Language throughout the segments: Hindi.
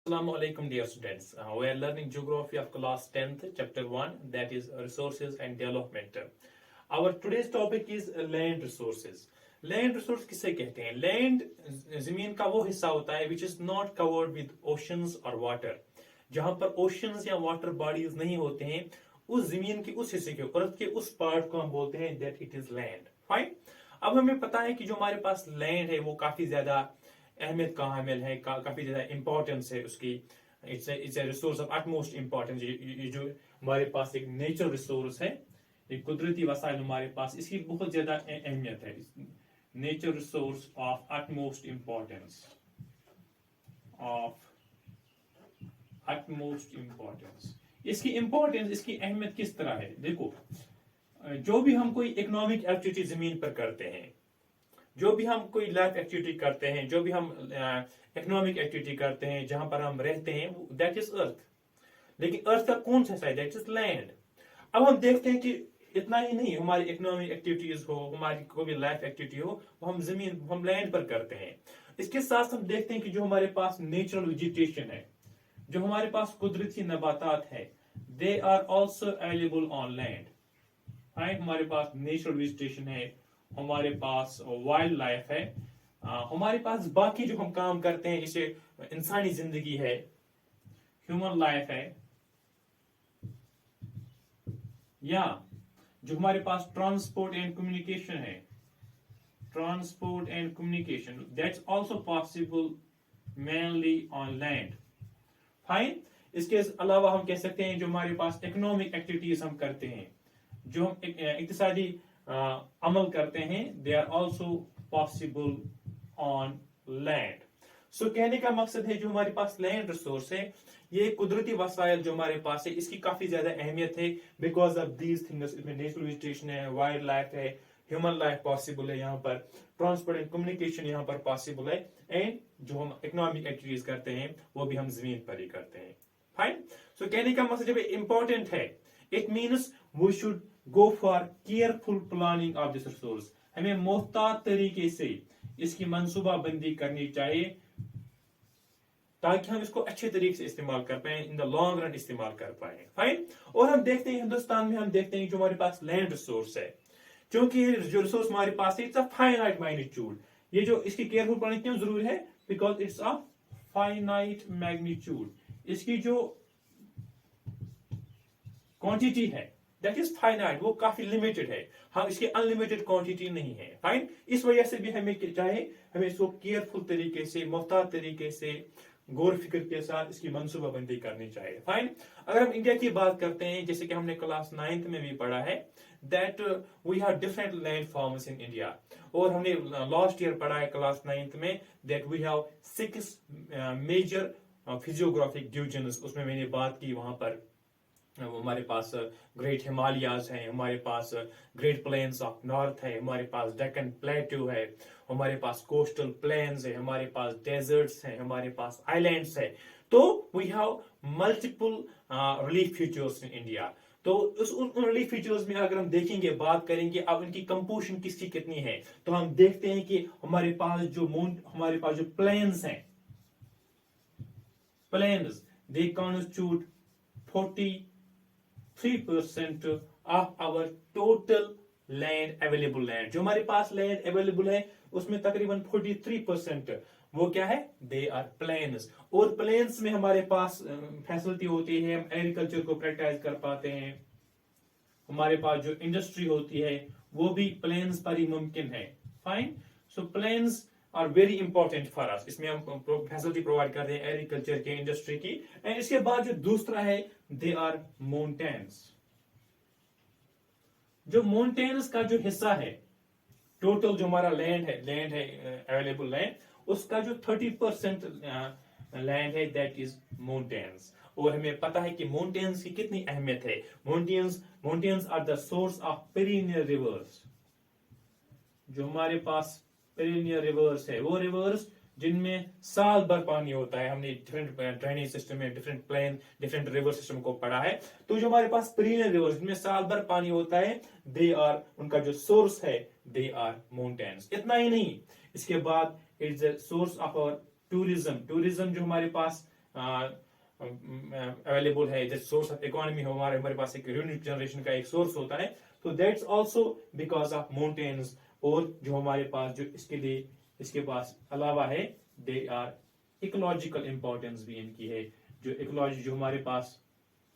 Assalamu alaikum dear students. We are learning geography of class 10th chapter 1, that is resources and development. Our today's topic is land resources. Land resource किसे कहते हैं? Land जमीन का वो हिस्सा होता है which is not covered with oceans or water. जहां पर oceans या water bodies नहीं होते हैं, उस जमीन के उस हिस्से के अर्थ के उस पार्ट को हम बोलते हैं that it is land. Fine. अब हमें पता है कि जो हमारे पास लैंड है वो काफी ज्यादा अहमियत का हामिल है, काफी ज्यादा इंपॉर्टेंस है उसकी. It's resource of utmost importance. ये जो हमारे पास एक नेचर रिसोर्स है, एक कुदरती वसाइल हमारे पास, इसकी बहुत ज्यादा अहमियत है. Nature resource of utmost importance, इसकी इंपॉर्टेंस, इसकी अहमियत किस तरह है? देखो, जो भी हम कोई इकोनॉमिक एक्टिविटी जमीन पर करते हैं, जो भी हम कोई लाइफ एक्टिविटी करते हैं, जो भी हम इकोनॉमिक एक्टिविटी करते हैं, जहां पर हम रहते हैं, दैट इज अर्थ. लेकिन अर्थ का कौन सा साइड? That is land. अब हम देखते हैं कि इतना ही नहीं, हमारी इकोनॉमिक एक्टिविटीज हो, हमारी कोई भी लाइफ एक्टिविटी हो, हम लैंड पर करते हैं. इसके साथ हम देखते हैं कि जो हमारे पास नेचुरल वेजिटेशन है, जो हमारे पास कुदरती नबातात है, they are also available on land. हमारे पास नेचुरल वेजिटेशन है, हमारे पास वाइल्ड लाइफ है, हमारे पास बाकी जो हम काम करते हैं, जैसे इंसानी जिंदगी है, ह्यूमन लाइफ है, या जो हमारे पास ट्रांसपोर्ट एंड कम्युनिकेशन है, that's also possible mainly on land. Fine. इसके अलावा हम कह सकते हैं जो हमारे पास इकोनॉमिक एक्टिविटीज हम करते हैं, जो हम इक्तिसादी अमल करते हैं, they are also possible on land. So कहने का मकसद है जो हमारे पास लैंड रिसोर्स है, ये कुदरती वसाइल जो हमारे पास है, इसकी काफी ज्यादा अहमियत है. बिकॉज ऑफ दीज थिंग्स, इसमें नेचुरल वेजिटेशन है, वाइल्ड लाइफ है, ह्यूमन लाइफ पॉसिबल है, यहाँ पर ट्रांसपोर्ट एंड कम्युनिकेशन यहाँ पर पॉसिबल है, एंड जो हम इकोनॉमिक एक्टिविटीज करते हैं वो भी हम जमीन पर ही करते हैं. फाइन. सो कहने का मकसद जब इंपॉर्टेंट है, it means we should go for careful planning of this resource. हमें मोहतात तरीके से इसकी मंसूबाबंदी करनी चाहिए ताकि हम इसको अच्छे तरीके से इस्तेमाल कर पाए, इन द लॉन्ग रन इस्तेमाल कर पाए. फाइन. और हम देखते हैं हिंदुस्तान में, हम देखते हैं जो हमारे पास लैंड रिसोर्स है, क्योंकि जो रिसोर्स हमारे पास है, इट्स अ फाइनाइट मैग्नीट्यूड. ये जो इसकी केयरफुल प्लानिंग क्यों जरूरी है? Because it's a finite magnitude. इसकी जो क्वांटिटी है, दैट इज फाइनाइट, वो काफी लिमिटेड है. हम इसकी अनलिमिटेड क्वांटिटी नहीं है. फाइन. इस वजह से भी हमें चाहे, हमें इसको केयरफुल तरीके से, मोहतात तरीके से, गौर फिक्र के साथ इसकी मंसूबाबंदी करनी चाहिए. फाइन. अगर हम इंडिया की बात करते हैं, जैसे कि हमने क्लास 9th में भी पढ़ा है, that we have different land forms in India. और हमने लास्ट ईयर पढ़ा है क्लास 9th में, that we have 6 major physiographic divisions. उसमें मैंने बात की, वहां पर हमारे पास ग्रेट हिमालयाज हैं, हमारे पास ग्रेट प्लेन्स ऑफ नॉर्थ है, हमारे पास डेक्कन प्लेट्यू है, हमारे पास कोस्टल प्लेन्स है, हमारे पास डेजर्ट्स हैं, हमारे पास आइलैंड्स है. तो we have multiple relief features in India. तो उन रिलीफ फीचर्स में अगर हम देखेंगे, बात करेंगे अब इनकी कंपोजिशन किसकी कितनी है, तो हम देखते हैं कि हमारे पास जो प्लेन्स हैं, plains they constitute 43% of our total land, available land. जो हमारे पास लैंड अवेलेबल है, उसमें तकरीबन 43% वो क्या है? They are plains. और प्लेन्स में हमारे पास फैसिलिटी होती है, हम एग्रीकल्चर को प्रैक्टिस कर पाते हैं. हमारे पास जो इंडस्ट्री होती है वो भी प्लेन्स पर ही मुमकिन है. Fine. So plains are very important for us. इसमें हम फैसिलिटी प्रोवाइड करते हैं एग्रीकल्चर की, इंडस्ट्री की. एंड इसके बाद जो दूसरा है, दे आर माउंटेन्स. जो माउंटेन्स का जो हिस्सा है, टोटल जो हमारा लैंड है अवेलेबल लैंड, उसका जो 30% लैंड है, दैट इज माउंटेन्स. और हमें पता है कि माउंटेन्स की कितनी अहमियत है. Mountains are the source of perennial rivers. जो हमारे पास पेरिनियर रिवर्स है, वो रिवर्स जिनमें साल भर पानी होता है. हमने डिफरेंट ड्रेनेज सिस्टम में डिफरेंट रिवर सिस्टम को पढ़ा है. तो जो हमारे पास पेरिनियर रिवर्स जिनमें साल भर पानी होता है, दे आर, उनका जो सोर्स है, दे आर माउंटेन्स. इतना ही नहीं, इसके बाद it's a source of our tourism. जो हमारे पास अवेलेबल है, जैसे सोर्स ऑफ इकोनॉमी हो, हमारे हमारे पास एक रेवेन्यू जनरेशन का एक सोर्स होता है, तो that's also because of mountains. और जो हमारे पास जो इसके लिए इसके पास अलावा है, दे आर इकोलॉजिकल इंपॉर्टेंस भी इनकी है। जो इकोलॉजी, जो हमारे पास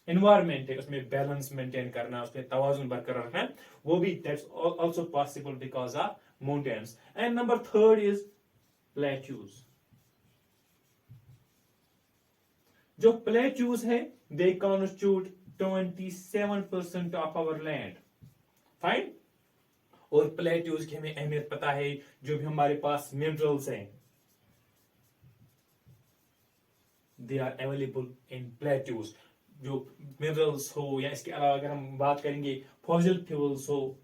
एनवायरमेंट है, उसमें बैलेंस मेंटेन करना, उसमें तवाजुन बरकरार रखना, वो भी that's also possible because of mountains. And number third is plateaus. जो प्लेट्यूज है, they constitute 27% of our land. Fine. और प्लेट्यूज की हमें अहमियत पता है, जो भी हमारे पास मिनरल्स हैं, they are available in plateaus. जो मिनरल्स हो, या इसके अलावा अगर हम बात करेंगे फॉसिल फ्यूल्स हो,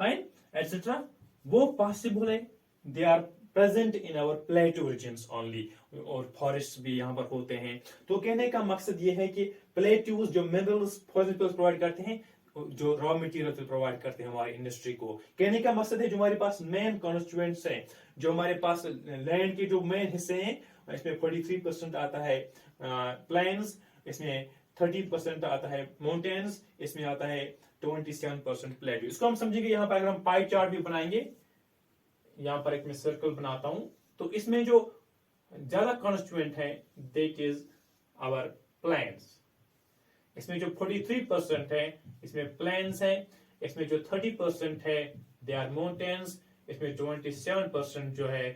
फाइन, एटसेट्रा, वो पॉसिबल है, they are present in our plateau regions only. और फॉरेस्ट भी यहाँ पर होते हैं। तो कहने का मकसद ये है कि प्लेट्यूज जो मिनरल्स, फॉसिल फ्यूल्स प्रोवाइड करते हैं, जो रॉ मटेरियल प्रोवाइड करते हैं हमारी इंडस्ट्री को। कहने का मकसद है जो हमारे पास मेन कॉन्स्टिट्यूएंट्स हैं, जो हमारे पास लैंड के जो मेन हिस्से हैं, इसमें 43% आता है प्लेन्स, इसमें 30% आता है माउंटेन्स, इसमें आता है 27% प्लेट्यू। इसको हम समझेंगे यहाँ पर, अगर हम पाई चार्ट भी बनाएंगे, यहाँ पर एक मैं सर्कल बनाता हूं, तो इसमें जो ज्यादा कॉन्स्टिट्यूएंट है, दैट इज आवर प्लेन्स। इसमें जो 43% है, इसमें प्लेन्स है। इसमें जो 30% है, दे आर माउंटेन्स। इसमें 27% जो है,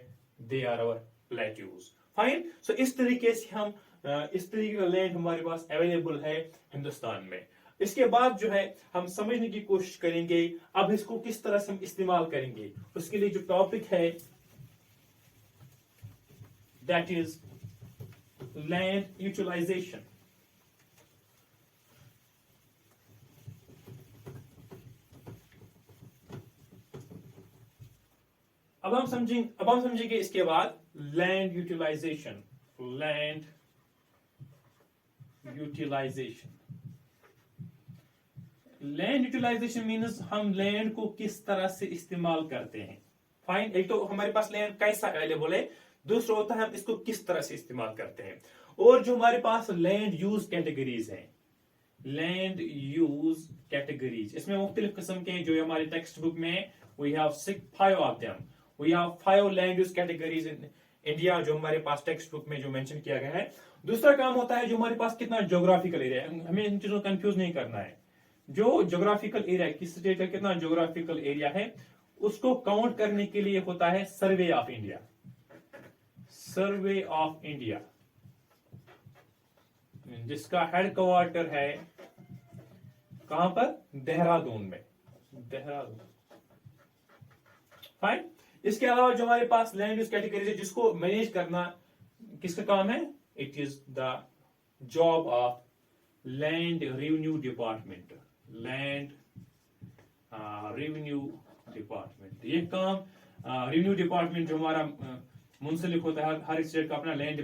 they are our plateaus. Fine. So इस तरीके से हम इस तरीके का लैंड हमारे पास अवेलेबल है हिंदुस्तान में। इसके बाद जो है हम समझने की कोशिश करेंगे अब इसको किस तरह से हम इस्तेमाल करेंगे। उसके लिए जो टॉपिक है, दैट इज लैंड यूटिलाइजेशन। अब हम समझेंगे इसके बाद land utilisation. Land utilisation, land utilisation means हम लैंड को किस तरह से इस्तेमाल करते हैं। फाइन। एक तो हमारे पास लैंड कैसा अवेलेबल है, दूसरा होता है हम इसको किस तरह से इस्तेमाल करते हैं। और जो हमारे पास लैंड यूज कैटेगरीज हैं, लैंड यूज कैटेगरीज, इसमें मुख्तलिफ किस्म के हैं। जो हमारे टेक्स्ट बुक में we have 5 of them. We have 5 land use categories in India, जो हमारे पास टेक्स्ट बुक में जो मेंशन किया गया है। दूसरा काम होता है जो हमारे पास कितना ज्योग्राफिकल एरिया है, हमें इन चीजों को कंफ्यूज नहीं करना है। जो ज्योग्राफिकल एरिया, किस स्टेट का कितना ज्योग्राफिकल एरिया है, उसको काउंट करने के लिए होता है survey of India. Survey of India, जिसका हेडक्वार्टर है कहां पर, देहरादून में। देहरादून। फाइन। इसके अलावा जो हमारे पास लैंड यूज कैटेगरीज है, जिसको मैनेज करना किसका काम है, it is the job of land revenue department. Land revenue department, ये काम रेवेन्यू डिपार्टमेंट जो हमारा मुंसलिक होता है, हर स्टेट का अपना लैंड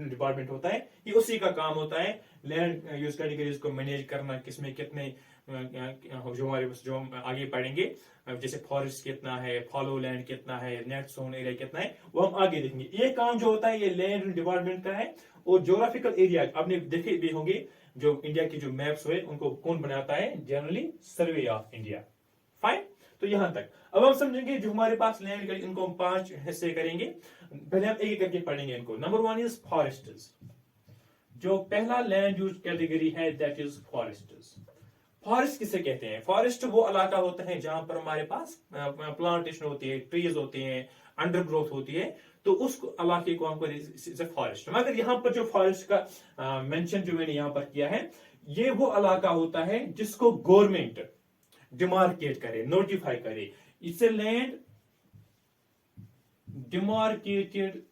डिपार्टमेंट होता है, ये उसी का काम होता है लैंड यूज कैटेगरीज को मैनेज करना। किसमें कितने जो हमारे जो हम आगे पढ़ेंगे, जैसे फॉरेस्ट कितना है, फॉलो लैंड कितना है, नेट जोन एरिया कितना है, वो हम आगे देखेंगे। ये काम जो होता है ये लैंड डिपार्टमेंट का है। और ज्योग्राफिकल एरिया आपने देखे भी होंगे, जो इंडिया की जो मैप्स हुए उनको कौन बनाता है, generally survey of India. Fine. तो यहां तक अब हम समझेंगे जो हमारे पास लैंड, इनको हम 5 हिस्से करेंगे। पहले हम एक एक करके पढ़ेंगे इनको। Number 1 is forests. जो पहला लैंड यूज कैटेगरी है, दैट इज फॉरेस्ट्स। फॉरेस्ट किसे कहते हैं, फॉरेस्ट वो इलाका होता है जहां पर हमारे पास प्लांटेशन होती है, ट्रीज होती है, अंडरग्रोथ होती है, तो उस इलाके को हम फॉरेस्ट। मगर यहाँ पर जो फॉरेस्ट का मेंशन जो मैंने यहाँ पर किया है, ये वो इलाका होता है जिसको गवर्नमेंट डिमार्केट करे, नोटिफाई करे। It's a land demarcated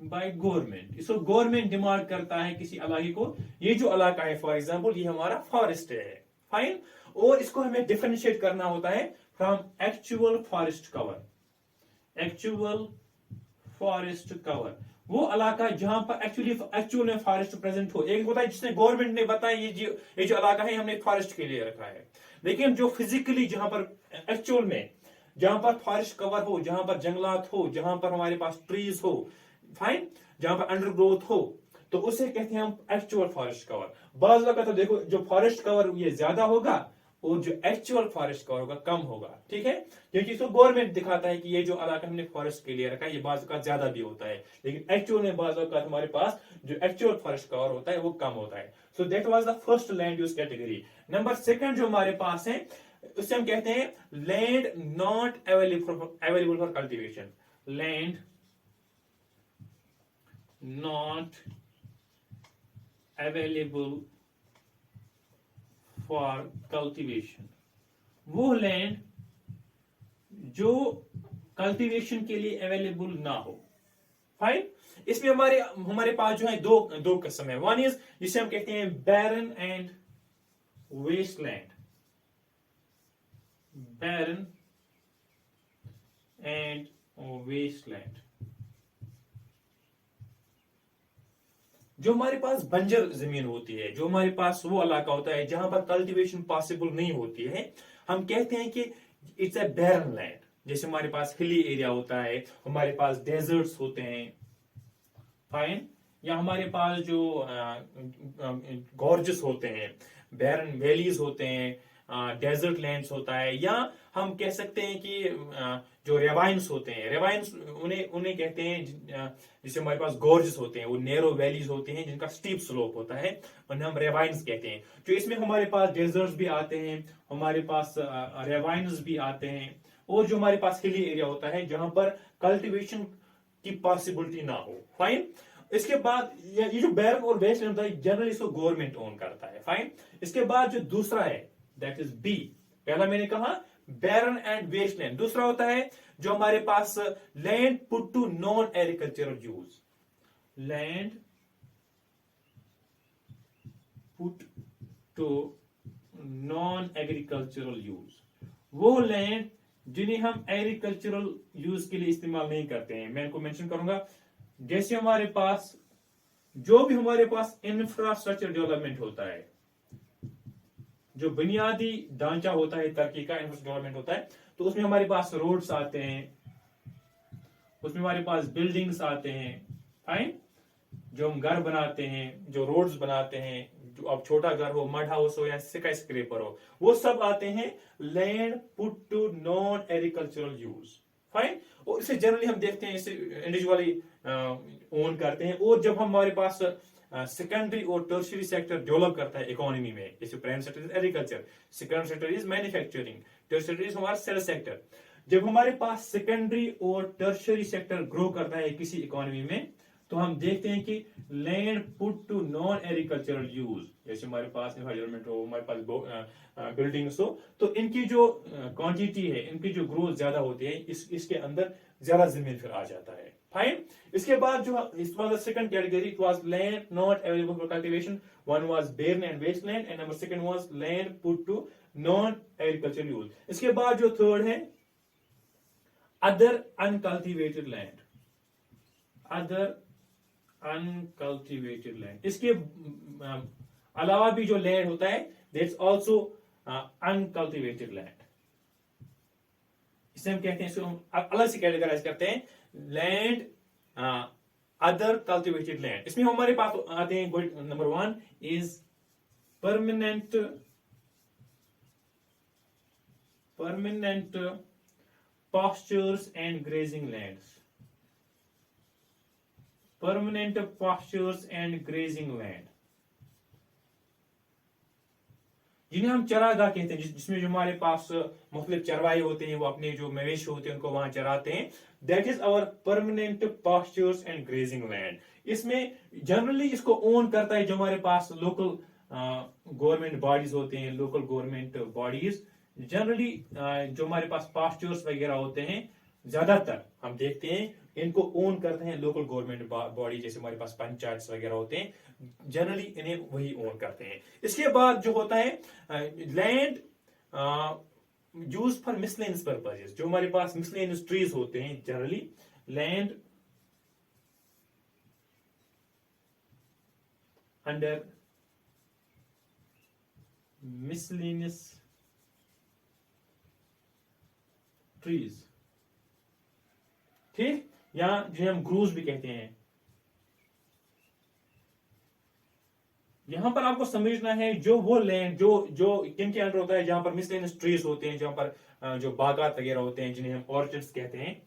by government. इसको गवर्नमेंट डिमांड करता है किसी इलाके को। ये जो इलाका है, फॉर एग्जांपल ये हमारा फॉरेस्ट है। फाइन। और इसको हमें डिफरेंशिएट करना होता है from actual forest cover. Actual forest cover वो इलाका जहां पर एक्चुअल में फॉरेस्ट प्रेजेंट हो। एक होता है जिसने गवर्नमेंट ने बताया ये जो इलाका है हमने फॉरेस्ट के लिए रखा है, लेकिन जो फिजिकली जहां पर एक्चुअल में जहां पर फॉरेस्ट कवर हो, जहां पर जंगलात हो, जहां पर हमारे पास ट्रीज हो, फाइन, जहां पर अंडरग्रोथ हो, तो उसे कहते हैं हम एक्चुअल फॉरेस्ट कवर। बाज का तो देखो जो फॉरेस्ट कवर ये ज्यादा होगा और जो एक्चुअल फॉरेस्ट कवर होगा कम होगा, ठीक है, क्योंकि इसको गवर्नमेंट दिखाता है कि ये जो इलाका हमने फॉरेस्ट के लिए रखा है ये बाज का ज्यादा भी होता है, लेकिन एक्चुअल में बाज का हमारे पास जो एक्चुअल फॉरेस्ट कवर होता है वो कम होता है। So that was the first land use category. Number second जो हमारे पास है उससे हम कहते हैं land not available for cultivation. Land not available for cultivation, वो लैंड जो कल्टीवेशन के लिए अवेलेबल ना हो। फाइन, इसमें हमारे हमारे पास जो है दो दो किस्म है। वन इज जिसे हम कहते हैं barren and wasteland. Barren and wasteland, जो हमारे पास बंजर जमीन होती है, जो हमारे पास वो इलाका होता है जहां पर कल्टीवेशन पॉसिबल नहीं होती है, हम कहते हैं कि इट्स ए बैरन लैंड। जैसे हमारे पास हिली एरिया होता है, हमारे पास डेजर्ट्स होते हैं, फाइन, या हमारे पास जो गॉर्जस होते हैं, बैरन वैलीज होते हैं, डेजर्ट लैंड्स होता है, या हम कह सकते हैं कि जो रेवाइन्स होते हैं, रेवाइन्स उन्हें उन्हें कहते हैं जिसे हमारे पास गॉर्जस होते हैं, वो नैरो वैलीज होते हैं जिनका स्टीप स्लोप होता है, उन्हें हम रेवाइन्स कहते हैं। जो इसमें हमारे पास डेजर्ट्स भी आते हैं, हमारे पास रेवाइन्स भी आते हैं, और जो हमारे पास हिली एरिया होता है जहां पर कल्टीवेशन की पॉसिबिलिटी ना हो। फाइन, इसके बाद ये जो बैरन और वेस्टलैंड होता है जनरली इसको गवर्नमेंट ओन करता है। फाइन, इसके बाद जो दूसरा है दैट इज बी। पहला मैंने कहा बैरन एंड वेस्टलैंड, दूसरा होता है जो हमारे पास land put to non agricultural use. Land put to non agricultural use, वो लैंड जिन्हें हम एग्रीकल्चरल यूज के लिए इस्तेमाल नहीं करते हैं। मैं इनको मेंशन करूंगा। जैसे हमारे पास जो भी हमारे पास इंफ्रास्ट्रक्चर डेवलपमेंट होता है, जो बुनियादी ढांचा होता है तरक्की का, इंफ्रास्ट्रक्चर डेवलपमेंट होता है, तो उसमें हमारे पास रोड्स आते हैं, उसमें हमारे पास बिल्डिंग्स आते हैं। फाइन, जो हम घर बनाते हैं, जो रोड्स बनाते हैं, जो अब छोटा घर हो, मड हाउस हो या स्काई स्क्रेपर हो, वो सब आते हैं land put to non agricultural use. Fine, और इसे जनरली हम देखते हैं, इसे इंडिविजुअली ओन करते हैं। और जब हमारे पास सेकेंडरी और टर्शियरी सेक्टर डेवलप करता है इकोनॉमी में, जैसे primary sector is agriculture, secondary sector is manufacturing, tertiary is हमारा सेल सेक्टर। जब हमारे पास सेकेंडरी और टर्शियरी सेक्टर ग्रो करता है किसी इकोनॉमी में, तो हम देखते हैं कि land put to non agricultural use, जैसे हमारे पास डेवलपमेंट हो, हमारे पास बिल्डिंग्स हो, तो इनकी जो क्वांटिटी है, इनकी जो ग्रोथ ज्यादा होती है, इसके अंदर ज्यादा जमीन फिर आ जाता है। फाइन, इसके बाद जो it was the second category, it was land not available for cultivation. One was barren and wasteland and number second was land put to non agricultural use. इसके बाद जो थर्ड है other uncultivated land. Other uncultivated land, इसके अलावा भी जो लैंड होता है दैट्स आल्सो अनकल्टिवेटेड लैंड। इसे हम कहते हैं, इसको हम अलग से कैटेगराइज करते हैं, लैंड अदर कल्टिवेटेड लैंड। इसमें हमारे पास आते हैं, number one is permanent pastures and grazing lands। Permanent pastures and grazing land, जिन्हें हम चरागाह कहते हैं, जिसमें जो हमारे पास मुख्तलिफ चरवाहे होते हैं, वो अपने जो मवेशी होते हैं उनको वहां चराते हैं। That is our permanent pastures and grazing land। इसमें जनरली इसको ओन करता है जो हमारे पास लोकल गवर्नमेंट बॉडीज होते हैं, लोकल गवर्नमेंट बॉडीज। जनरली जो हमारे पास पास्चर्स वगैरह होते हैं, ज्यादातर हम देखते हैं इनको ओन करते हैं लोकल गवर्नमेंट बॉडी, जैसे हमारे पास पंचायत वगैरह होते हैं, जनरली इन्हें वही ओन करते हैं। इसके बाद जो होता है land use for miscellaneous purposes, जो हमारे पास मिसलेनियस ट्रीज होते हैं, generally land under miscellaneous trees, ठीक, या जिन्हें हम ग्रूव्स भी कहते हैं। यहां पर आपको समझना है जो वो लैंड जो जो किन के अंडर होता है, जहां पर मिसलेनियस ट्रीज होते हैं, जहां पर जो बागात वगैरह होते हैं, जिन्हें हम ऑर्चर्ड्स कहते हैं,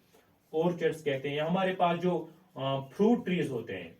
ऑर्चर्ड्स कहते हैं, या हमारे पास जो फ्रूट ट्रीज होते हैं,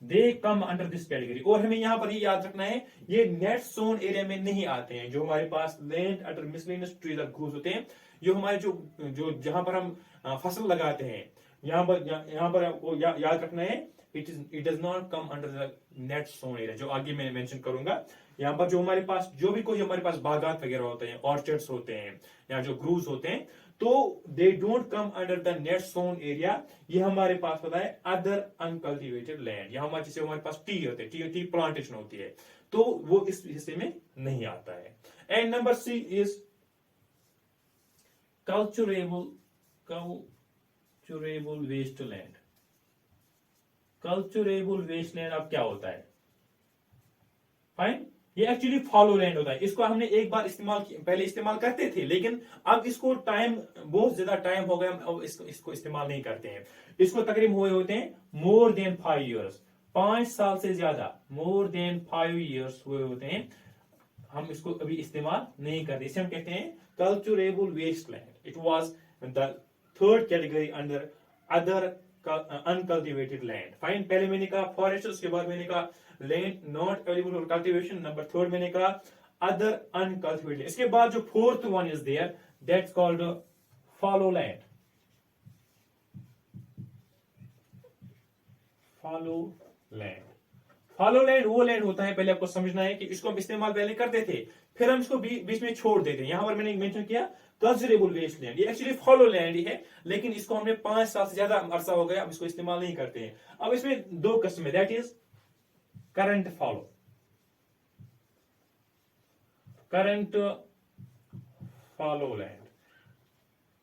दे कम अंडर दिस कैटेगरी। और हमें यहां पर ये याद रखना है, ये नेट सोन एरिया में नहीं आते हैं। जो हमारे पास लैंड अंडर मिसलेनियस ट्रीज और ग्रूव्स होते हैं, जो हमारे जो जो जहां पर हम फसल लगाते हैं, यहाँ पर आपको याद रखना है, it does not come under the net sown area, जो आगे मैं मेंशन करूंगा। यहाँ पर जो हमारे पास जो भी कोई हमारे पास बागात वगैरह होते हैं, ऑर्चर्ड्स होते हैं, या जो ग्रूव्स होते हैं, तो they don't come under the net sown area. ये हमारे पास होता है अदर अनकल्टिवेटेड लैंड, या हमारे जैसे हमारे पास टी होते हैं, टी प्लांटेशन होती है, तो वो इस हिस्से में नहीं आता है। And number C is culturable wasteland. Culturable wasteland अब क्या होता है? फाइन, ये एक्चुअली फॉलो लैंड होता है। इसको हमने एक बार पहले इस्तेमाल करते थे, लेकिन अब इसको टाइम, बहुत ज्यादा टाइम हो गया, अब इसको इस्तेमाल नहीं करते हैं। इसको तकरीबन हुए होते हैं मोर देन 5 ईयर्स, 5 साल से ज्यादा, मोर देन 5 ईयर्स हुए होते हैं, हम इसको अभी इस्तेमाल नहीं करते। इसे हम कहते हैं culturable wasteland. It was the third category under other uncultivated land. Fine, पहले मैंने कहा फॉरेस्ट, उसके बाद मैंने कहा land not available for cultivation, number third मैंने कहा अदर अनकल्टिवेटेड। इसके बाद जो fourth one is there, that's called fallow land. Fallow land, fallow land वो लैंड होता है, पहले आपको समझना है कि इसको हम इस्तेमाल पहले करते थे, फिर हम इसको बीच में छोड़ देते हैं। यहां पर मैंने मेंशन किया कल्चरेबल वेस्टलैंड, ये एक्चुअली फॉलो लैंड ही है, लेकिन इसको हमने 5 साल से ज्यादा अरसा हो गया, अब इसको इस्तेमाल नहीं करते हैं। अब इसमें दो किस्म है, that is current follow, current follow land.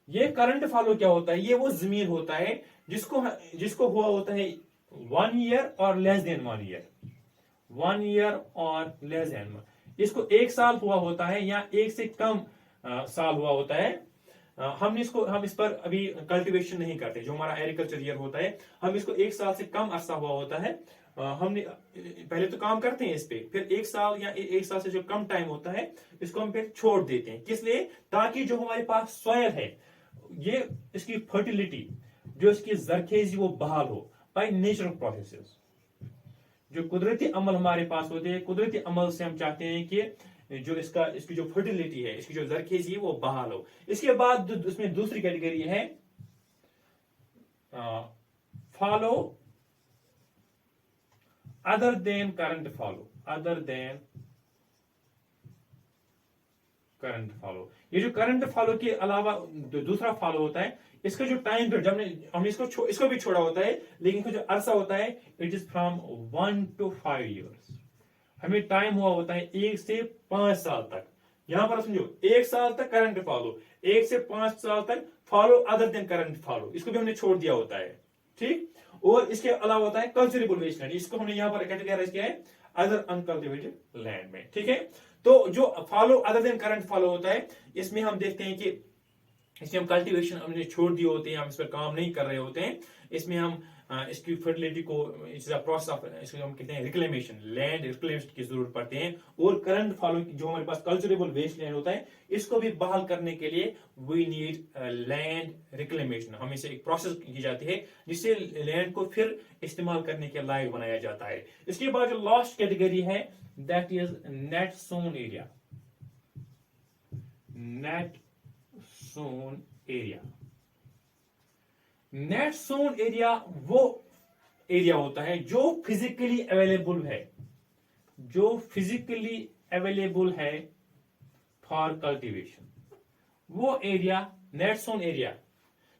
ये करंट फॉलो क्या होता है? ये वो जमीन होता है जिसको हुआ होता है 1 ईयर और लेस देन 1 ईयर, 1 ईयर और लेस देन, इसको 1 साल हुआ होता है या 1 से कम साल हुआ होता है। हम इस पर अभी कल्टीवेशन नहीं करते। जो हमारा एग्रीकल्चर ईयर होता है, हम इसको 1 साल से कम अरसा हुआ होता है, हमने पहले तो काम करते हैं इस पे, फिर 1 साल या 1 साल से जो कम टाइम होता है, इसको हम फिर छोड़ देते हैं। किस लिए? ताकि जो हमारे पास सॉयल है, ये इसकी फर्टिलिटी, जो इसकी जरखेजी, वो बहाल हो बाय नेचुरल प्रोसेसेस। जो कुदरती अमल हमारे पास होते हैं, कुदरती अमल से हम चाहते हैं कि जो इसकी जो फर्टिलिटी है, इसकी जो जरखेजी है, वो बहाल हो। इसके बाद उसमें दूसरी कैटेगरी है follow other than current follow, other than current follow. ये जो करंट फॉलो के अलावा दूसरा फॉलो होता है, इसका जो टाइम पीरियड, जब हमने इसको भी छोड़ा होता है, लेकिन इसका जो अरसा होता है, it is from 1 to 5 years. हमें टाइम हुआ होता है 1 से 5 साल तक। यहां पर समझो, 1 साल तक करंट फॉलो, 1 से 5 साल तक follow other than current follow, इसको भी हमने छोड़ दिया होता है, ठीक। और इसके अलावा होता है कल्चरेबल वेस्टलैंड, इसको हमने यहां पर कैटेगराइज किया है अदर अनकल्टिवेटेड लैंड में, ठीक है। तो जो follow other than current follow होता है, इसमें हम देखते हैं कि इसमें हम कल्टीवेशन हमने छोड़ दिए होते हैं, हम इस पर काम नहीं कर रहे होते हैं। इसमें हम इसकी फर्टिलिटी को, प्रोसेस ऑफ, इसको हम कहते हैं रिक्लेमेशन, लैंड रिक्लेमेशन की जरूरत पड़ती है। और करंट फॉलो जो हमारे पास कल्चरेबल वेस्ट लैंड होता है, इसको भी बहाल करने के लिए वी नीड लैंड रिक्लेमेशन। हमें से एक प्रोसेस की जाती है जिससे लैंड को फिर इस्तेमाल करने के लायक बनाया जाता है। इसके बाद जो लास्ट कैटेगरी है, that is net sown area, net sown area. Net sown area वो एरिया होता है जो फिजिकली अवेलेबल है, जो फिजिकली अवेलेबल है फॉर कल्टीवेशन। वो एरिया नेट सोन एरिया,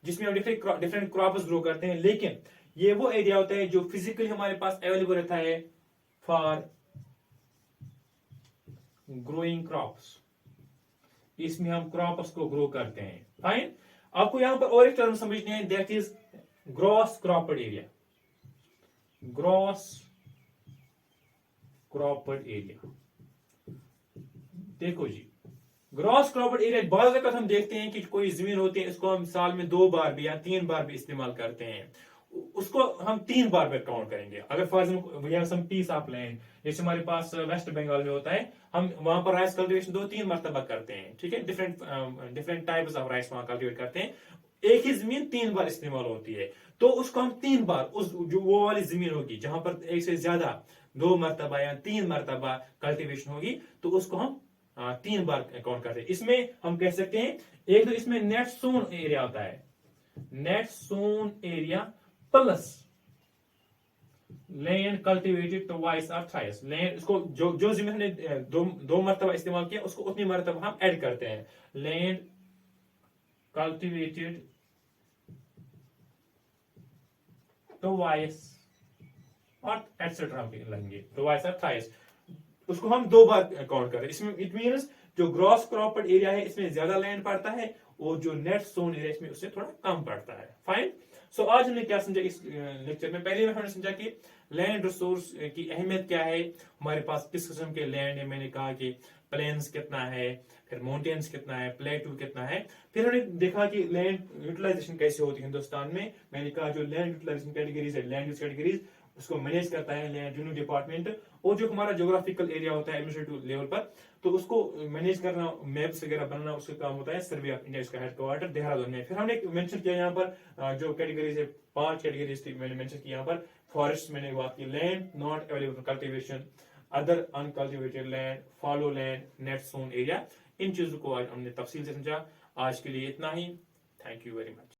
जिसमें हम डिफरेंट क्रॉप्स ग्रो करते हैं, लेकिन ये वो एरिया होता है जो फिजिकली हमारे पास अवेलेबल रहता है फॉर ग्रोइंग क्रॉप्स। इसमें हम क्रॉप्स को ग्रो करते हैं। फाइन, आपको यहां पर और एक टर्म समझने हैं, that is gross cropped area, gross cropped area. देखो जी, ग्रॉस क्रॉप्ड एरिया, बहुत वक्त हम देखते हैं कि कोई जमीन होती है, इसको हम साल में 2 बार भी या 3 बार भी इस्तेमाल करते हैं, उसको हम 3 बार भी काउंट करेंगे। अगर for example some piece of land, जैसे हमारे पास वेस्ट बंगाल में होता है, हम वहां पर राइस कल्टीवेशन 2-3 मरतबा करते हैं, ठीक है, different different types of rice वहां कल्टीवेट करते हैं, एक ही जमीन 3 बार इस्तेमाल होती है, तो उसको हम 3 बार, उस जो वो वाली जमीन होगी जहां पर एक से ज्यादा 2 मरतबा या 3 मरतबा कल्टीवेशन होगी, तो उसको हम 3 बार काउंट करते हैं। इसमें हम कह सकते हैं, एक तो इसमें नेट सोन एरिया होता है, net sown area plus land cultivated twice और थ्राइस, लैंड इसको जो जमीन हमने दो मरतबा इस्तेमाल किया, उसको उतनी मरतबा हम ऐड करते हैं, लैंड कल्टीवेटेड ट्वाइस और एटसेट्रा हम लेंगे, ट्वाइस और थ्राइस, उसको हम 2 बार काउंट कर रहे हैं। इसमें इट मींस जो ग्रॉस क्रॉप्ड एरिया है इसमें ज्यादा लैंड पड़ता है, और जो नेट सोन एरिया इसमें उससे थोड़ा कम पड़ता है। फाइन। सो आज हमने क्या समझा इस लेक्चर में, पहले हमने समझा कि लैंड रिसोर्स की अहमियत क्या है, हमारे पास किस किस्म के लैंड है, मैंने कहा कि प्लेन्स कितना है, फिर माउंटेन्स कितना है, प्लेटू कितना है, फिर हमने देखा कि लैंड यूटिलाइजेशन कैसे होती है हिंदुस्तान में, मैंने कहा जो लैंड यूटिलाइजेशन कैटेगरीज है, लैंड यूज कैटेगरीज, उसको मैनेज करता है लैंड रेवेन्यू डिपार्टमेंट, और जो हमारा ज्योग्राफिकल एरिया होता है एडमिनिस्ट्रेटिव लेवल पर, तो उसको मैनेज करना, मैप्स वगैरह बनाना, उसका काम होता है सर्वे ऑफ इंडिया, इसका हेडक्वार्टर देहरादून में। फिर हमने मेंशन किया यहाँ पर जो कैटेगरीज है, 5 कैटेगरीज थी मैंने मेंशन किया यहाँ पर, फॉरेस्ट मैंने बात की, land not available for cultivation, other uncultivated land, fallow land, net sown area, इन चीजों को आज हमने तफसील से समझा। आज के लिए इतना ही, थैंक यू वेरी मच।